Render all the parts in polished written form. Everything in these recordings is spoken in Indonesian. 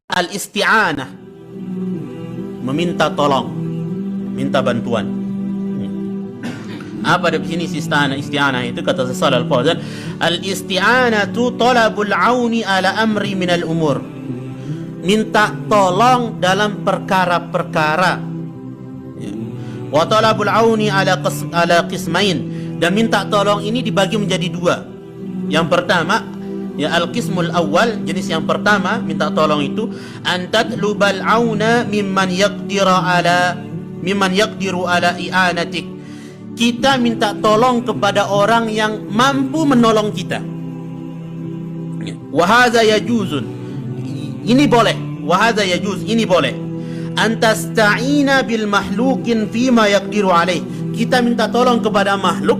al-isti'anah, meminta tolong, minta bantuan. Apa di sini isti'anah itu? Kata Shalih Al-Fauzan, al-isti'anatu talabul auni ala amri minal umur, minta tolong dalam perkara-perkara. Wa talabul auni ala qismain, dan minta tolong ini dibagi menjadi dua. Yang pertama, ya, al-qismul awal, jenis yang pertama minta tolong itu an tatlubal auna mimman yaqdiru ala i'anatik. Kita minta tolong kepada orang yang mampu menolong kita. Wa hadza yajuzun, ini boleh. Wa hadza yajuz, ini boleh. Antasta'ina bil mahlukin fima yaqdiru alaih. Kita minta tolong kepada makhluk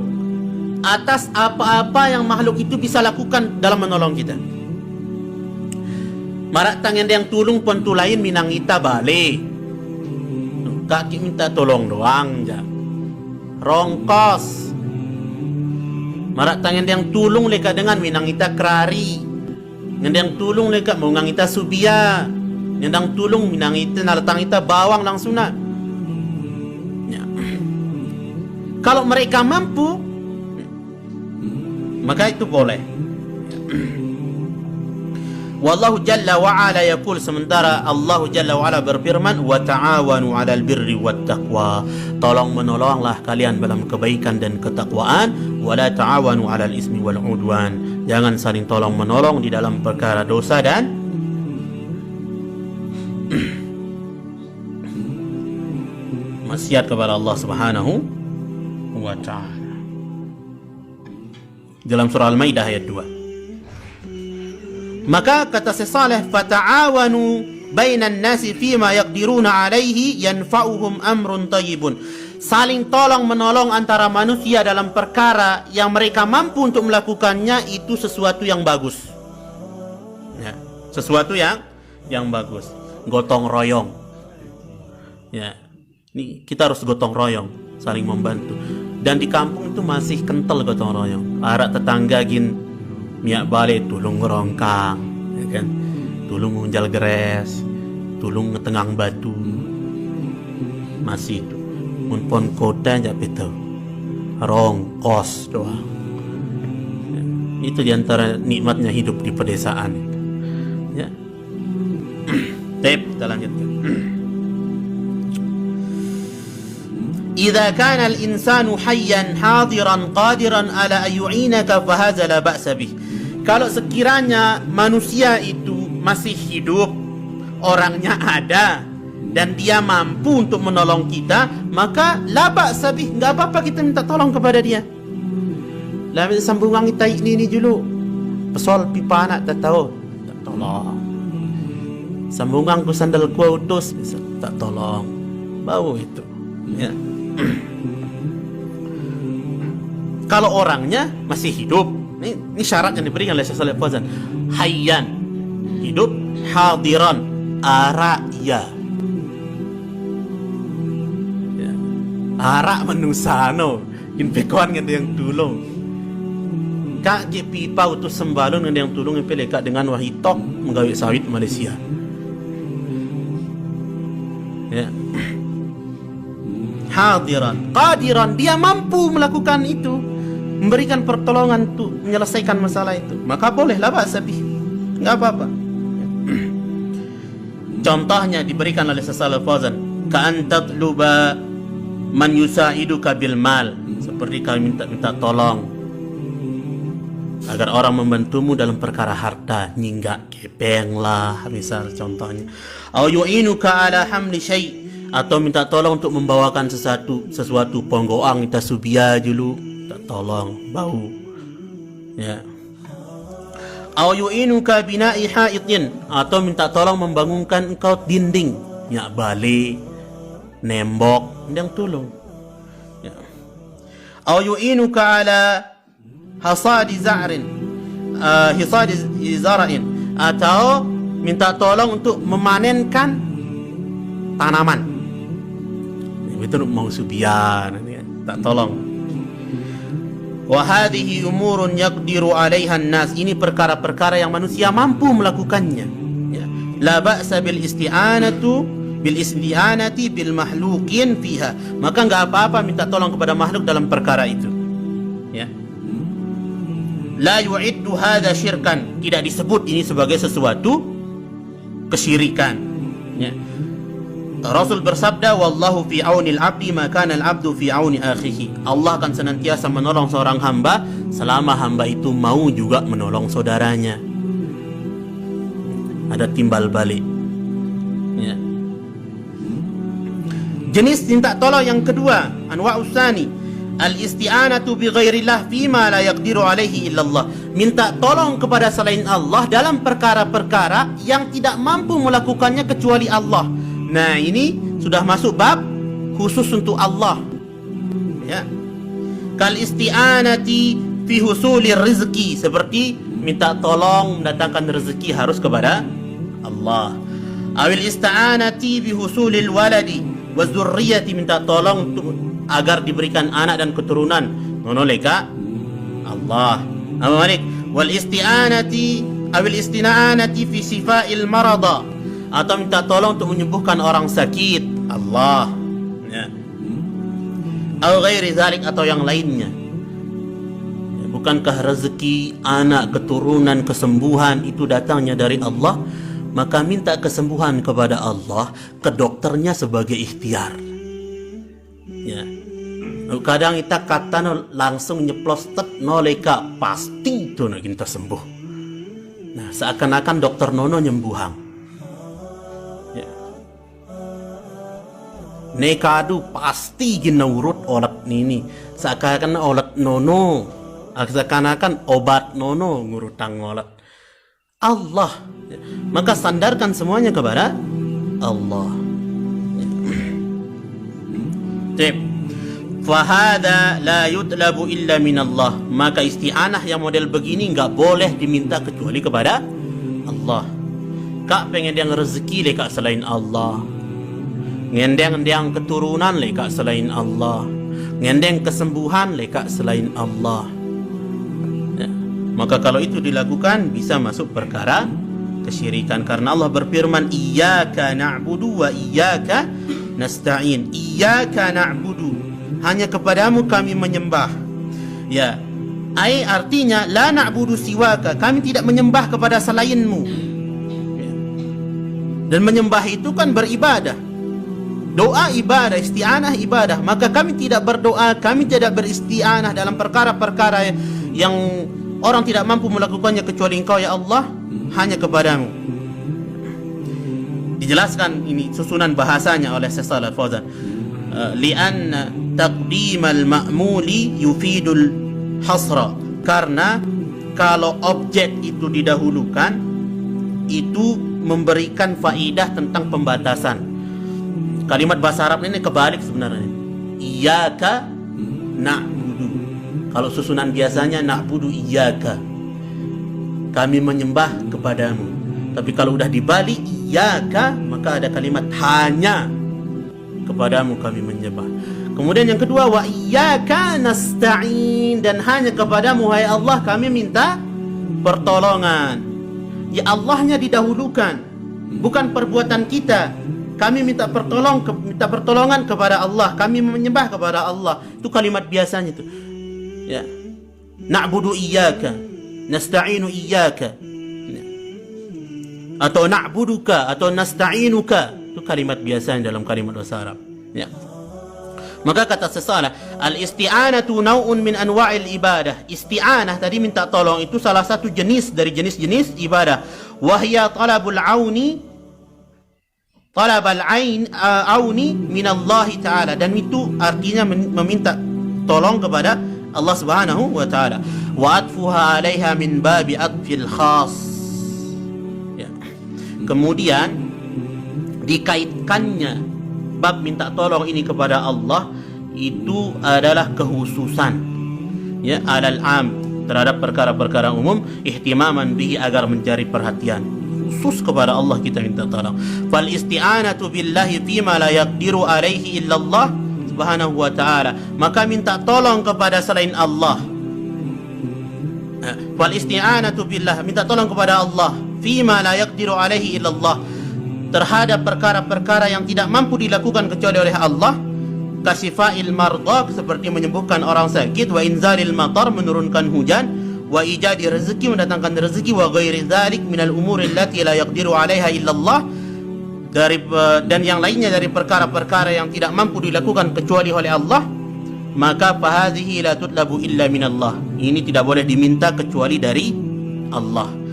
atas apa-apa yang makhluk itu bisa lakukan dalam menolong kita. Marak tangan yang tulung pun tu lain minang kita balik. Kaki minta tolong doang ja. Rongkos. Marak tangan yang tulung leka dengan minang kita kerari. Ngendang tulung leka mau ngang kita subia. Ngendang tulung minang kita nalatang kita bawang langsung na. Ya. Kalau mereka mampu, maka itu boleh. Wallahu jalla wa ala yaqul, sementara Allah jalla wa ala berfirman, wa ta'awanu 'alal birri wat taqwa, tolong menolonglah kalian dalam kebaikan dan ketakwaan, wa la ta'awanu 'alal ismi wal 'udwan, jangan saling tolong menolong di dalam perkara dosa dan maksiat kepada Allah Subhanahu wa ta'ala. Dalam surah Al-Maidah ayat 2. Maka kata Shalih, fata'awanu bainan nasi fima yaqdiruna alaihi yanfa'uhum amrun thayyibun. Saling tolong menolong antara manusia dalam perkara yang mereka mampu untuk melakukannya, itu sesuatu yang bagus. Ya, sesuatu yang bagus. Gotong royong. Ya, ini kita harus gotong royong, saling membantu. Dan di kampung itu masih kental gotong royong. Arak tetangga gin miak balik tulung ngerongkang, ya kan? Tulung ngunjal geres, tulung ngetengang batu. Masih itu. Mun pon kota aja betul. Rongkos doang. Ya, itu diantara nikmatnya hidup di pedesaan. Ya. Kita lanjutkan. Idza kana al-insanu hayyan hadiran qadiran ala ayu'inaka fahadza la ba'sa bih. Kalau sekiranya manusia itu masih hidup, orangnya ada dan dia mampu untuk menolong kita, maka la ba'sa bih, enggak apa-apa kita minta tolong kepada dia. Lah sambungan kita ini dulu. Pesol pipa anak tak tahu, tak tolong. Sambungan ku sandal ku utus, tak tolong. Bau itu. Ya. Kalau orangnya masih hidup, ini syarat yang diberikan oleh Shalih Al-Fauzan, hayyan, hidup, hadiran, araya, ya. Arak menusano inpekuan ngende yang tulung kak je pipa utus sembalun ngende yang tulung yang peleka dengan wahitok menggawe sawit Malaysia, ya. Hadiran, qadiran, dia mampu melakukan itu, memberikan pertolongan untuk menyelesaikan masalah itu, maka bolehlah ba'sa bih, enggak apa-apa. Contohnya diberikan oleh Shalih Al-Fauzan, ka'an tatluba man yusa'iduka bil mal, seperti kami minta tolong agar orang membantumu dalam perkara harta, nyinggak kepeng lah misal contohnya. Au yu'inuka ala hamli syai', atau minta tolong untuk membawakan sesuatu ponggoang kita subia dulu, tak tolong bau, ya. Au yu'inuka bina'i ha'itin, atau minta tolong membangunkan engkau dinding, ya, balik nembok, yang tolong, ya. Au yu'inuka ala hasadi za'rin, hisadi zara'in, atau minta tolong untuk memanenkan tanaman. Itu mau subian, tak tolong. Wa hadhihi umurun yaqdiru 'alaiha an-nas, ini perkara-perkara yang manusia mampu melakukannya, ya. la ba'sa bil isti'anati bil mahlukin fiha. Maka enggak apa-apa minta tolong kepada makhluk dalam perkara itu. Ya. La yu'iddu hadza syirkan, tidak disebut ini sebagai sesuatu kesyirikan. Ya. Rasul bersabda, wallahu fi aunil abdi ma kana al abdu fi auni akhihi. Allah akan senantiasa menolong seorang hamba selama hamba itu mau juga menolong saudaranya. Ada timbal balik. Ya. Jenis minta tolong yang kedua, anwa'us tsani, al-isti'anatu bi ghairillah fima la yaqdiru alaihi illallah. Minta tolong kepada selain Allah dalam perkara-perkara yang tidak mampu melakukannya kecuali Allah. Nah, ini sudah masuk bab khusus untuk Allah. Ya. Kal isti'anati fi husulir rizki, seperti minta tolong mendatangkan rezeki harus kepada Allah. Awil isti'anati bi husulil waladi wa dzurriyyati, minta tolong untuk agar diberikan anak dan keturunan menoleh ka Allah. Amalik wal isti'anati awil istina'anati fi sifail marada, atau minta tolong untuk menyembuhkan orang sakit Allah. Ya. Atau ghairi dzalik, atau yang lainnya. Ya, bukankah rezeki, anak, keturunan, kesembuhan itu datangnya dari Allah? Maka minta kesembuhan kepada Allah, ke dokternya sebagai ikhtiar. Ya. Kadang kita kata langsung nyeplos tet noleka pasti itu nak kita sembuh. Nah, seakan-akan dokter nono nyembuhang. Ya. Nekadu pasti gina urut olat nini. Seakan-akan olat nono, seakan-akan obat nono ngurutang olat Allah. Ya. Maka sandarkan semuanya kepada Allah. Tip. Fahada la yutlabu illa minallah. Maka isti'anah yang model begini enggak boleh diminta kecuali kepada Allah. Kak pengen yang rezeki le kak selain Allah. Ngendeng keturunan le kak selain Allah. Ngendeng kesembuhan le kak selain Allah. Ya. Maka kalau itu dilakukan bisa masuk perkara kesyirikan, karena Allah berfirman, iyyaka na'budu wa iyyaka nasta'in. Iyyaka na'budu, hanya kepadamu kami menyembah. Ya, artinya la na'budu siwaka, kami tidak menyembah kepada selainmu. Ya. Dan menyembah itu kan beribadah. Doa ibadah, isti'anah ibadah. Maka kami tidak berdoa, kami tidak beristi'anah dalam perkara-perkara yang orang tidak mampu melakukannya kecuali Engkau ya Allah, hanya kepadamu. Dijelaskan ini susunan bahasanya oleh Syekh Shalih Al-Fauzan. Lianna taqdimal ma'muli yufidul hasra, karena kalau objek itu didahulukan itu memberikan faidah tentang pembatasan. Kalimat bahasa Arab ini kebalik sebenarnya. Iyyaka na'budu. Kalau susunan biasanya na'budu iyyaka, kami menyembah kepadamu. Tapi kalau udah dibalik iyyaka, maka ada kalimat hanya kepadamu kami menyembah. Kemudian yang kedua, wa iyyaka nasta'in, dan hanya kepadamu hai Allah kami minta pertolongan. Ya, Allahnya didahulukan, bukan perbuatan kita. Kami minta pertolongan kepada Allah, kami menyembah kepada Allah. Itu kalimat biasanya itu. Ya. Na'budu iyyaka, nasta'inu iyyaka. Atau na'buduka atau nasta'inuka. Itu kalimat biasanya dalam kalimat bahasa Arab. Ya. Maka kata sesalah, al-isti'anatu naw'un min anwa'il ibadah. Isti'anah tadi minta tolong itu salah satu jenis dari jenis-jenis ibadah. Wahya talabul auni, talabal auni minallahi ta'ala, dan itu artinya meminta tolong kepada Allah Subhanahu wa ta'ala. Wa atfuha 'alaiha min babi atfil khas. Ya. Kemudian dikaitkannya bab minta tolong ini kepada Allah itu adalah kekhususan, ya, alal am, terhadap perkara-perkara umum, ihtimaman bihi, agar mencari perhatian khusus kepada Allah kita minta tolong. Fal isti'anatu billahi fima la yaqdiru alaihi illallah Subhanahu wa ta'ala, maka minta tolong kepada selain Allah. Fal isti'anatu billah, minta tolong kepada Allah, fima la yaqdiru alaihi illallah, terhadap perkara-perkara yang tidak mampu dilakukan kecuali oleh Allah, kasifa'il mardha, seperti menyembuhkan orang sakit, wa inzalil matar, menurunkan hujan, wa ijadi rezeki, mendatangkan rezeki, wa ghairi dzalik minal umuri allati la yaqdiru 'alaiha illallah, dan yang lainnya dari perkara-perkara yang tidak mampu dilakukan kecuali oleh Allah, maka fahadhihi la tutlabu illa minallah, ini tidak boleh diminta kecuali dari Allah.